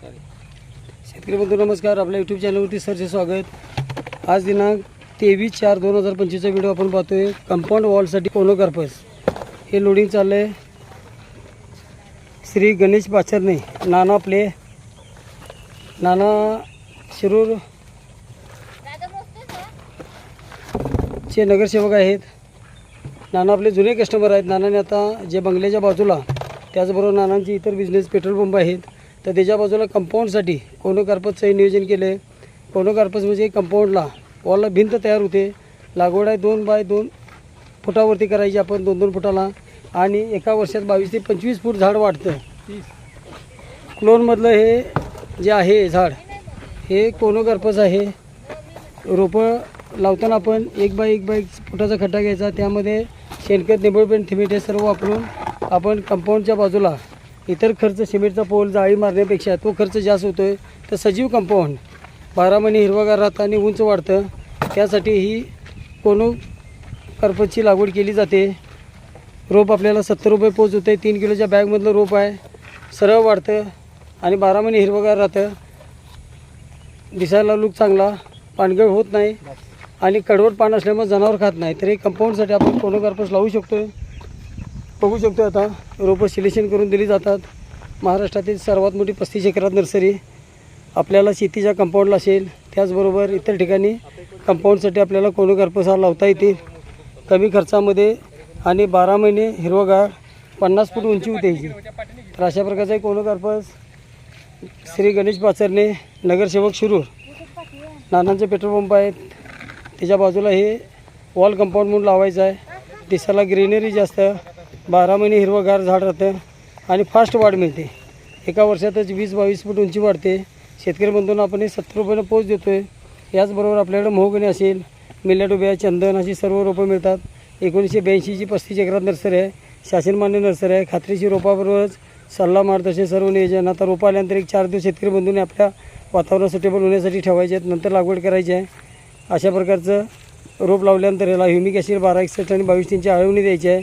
शेतकरी बंधू नमस्कार. आपल्या यूट्यूब चॅनलवरती सरचे स्वागत. आज दिनांक 23/4/2025चा व्हिडिओ आपण पाहतोय. कंपाऊंड वॉलसाठी कोनोकार्पस हे लोडिंग चाललं आहे. श्री गणेश पाचरणे नाना प्ले नाना शिरूर चे नगरसेवक आहेत. नाना आपले जुने कस्टमर आहेत. नानाने आता जे बंगल्याच्या बाजूला त्याचबरोबर नानांची इतर बिझनेस पेट्रोल पंप आहेत, तर त्याच्या बाजूला कंपाऊंडसाठी कोनोकार्पसचं नियोजन केलं आहे. कोनोकार्पस म्हणजे कंपाऊंडला वॉलला भिंत तयार होते. लागवड आहे 2 बाय 2 फुटावरती करायची आपण 2-2 फुटाला, आणि एका वर्षात 22 ते 25 फूट झाड वाढतं. क्लोनमधलं हे जे आहे झाड हे कोनोकार्पस आहे. रोपं लावताना आपण 1 बाय 1 फुटाचा खड्डा घ्यायचा, त्यामध्ये शेणखत, निंबळपेंट, थिमीट हे सर्व वापरून आपण कंपाऊंडच्या बाजूला इतर खर्च सिमेंटचा पोल जाळी मारण्यापेक्षा तो खर्च जास्त होतो आहे. तर सजीव कंपाऊंड 12 महिने हिरवागार राहतं आणि उंच वाढतं. त्यासाठी ही कोनोकार्पसची लागवड केली जाते. रोप आपल्याला 70 रुपये पोच होते. 3 किलोच्या बॅगमधलं रोप आहे. सरळ वाढतं आणि 12 महिने हिरवगार राहतं. दिसायला लूक चांगला, पानगळ होत नाही आणि कडवट पान असल्यामुळे जनावर खात नाही. तर हे कंपाऊंडसाठी आपण कोनोकार्पस लावू शकतो. बघू शकतो आता रोपं सिलेक्शन करून दिली जातात. महाराष्ट्रातील सर्वात मोठी 35 एकरात नर्सरी आपल्याला शेतीच्या कंपाऊंडला असेल. त्याचबरोबर इतर ठिकाणी कंपाऊंडसाठी आपल्याला कोनोकार्पस हा लावता येतील कमी खर्चामध्ये आणि 12 महिने हिरवगार 50 फूट उंची होते याची. तर अशा प्रकारचा एक कोनोकार्पस श्री गणेश पाचरणे नगरसेवक शिरूर नानांचे पेट्रोल पंप आहेत त्याच्या बाजूला हे वॉल कंपाऊंड म्हणून लावायचं आहे. दिसायला ग्रीनरी जास्त, 12 महिने हिरवगार झाड राहतं आणि फास्ट वाढ मिळते. एका वर्षातच 20-22 फूट उंची वाढते. शेतकरी बंधूंना आपण हे 70 रुपयानं पोच देतो आहे. याचबरोबर आपल्याकडे मोहगणी असेल, मिल्याडोबिया, चंदन अशी सर्व रोपं मिळतात. 1982ची 35 एकरात नर्सरी आहे. शासनमान्य नर्सरी आहे. खात्रीशीर रोपाबरोबरच सल्ला मार्गदर्शन सर्व नियोजन. आता रोपं आल्यानंतर 1-4 दिवस शेतकरी बंधूंनी आपल्या वातावरण सुटेबल होण्यासाठी ठेवायचे आहेत, नंतर लागवड करायची आहे. अशा प्रकारचं रोप लावल्यानंतर याला ह्युमिक ॲसिड 1261 आणि 22-3ची आळवणी द्यायची आहे.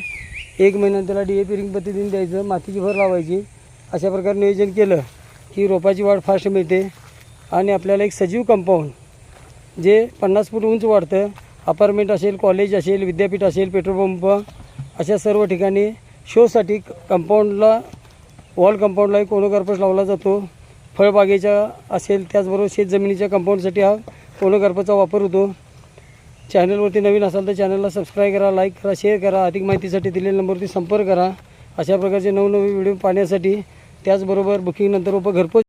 1 महिन्यात त्याला DAP रिंग पद्धतीने द्यायचं, मातीची भर लावायची. अशा प्रकारे नियोजन केलं की रोपाची वाढ फास्ट मिळते आणि आपल्याला एक सजीव कंपाऊंड जे 50 फूट उंच वाढतं. अपार्टमेंट असेल, कॉलेज असेल, विद्यापीठ असेल, पेट्रोल पंप अशा सर्व ठिकाणी शोसाठी कंपाऊंडला वॉल कंपाऊंडलाही कोनोकार्पस लावला जातो. फळबागेच्या असेल, त्याचबरोबर शेतजमिनीच्या कंपाऊंडसाठी हा कोनोकार्पसचा वापर होतो. चॅनलवरती नवीन असाल तर चॅनलला सबस्क्राईब करा, लाईक करा, शेअर करा. अधिक माहितीसाठी दिलेल्या नंबरवरती संपर्क करा. अशा प्रकारचे नवनवीन व्हिडिओ पाहण्यासाठी. त्याचबरोबर बुकिंगनंतर रोपं घरपोच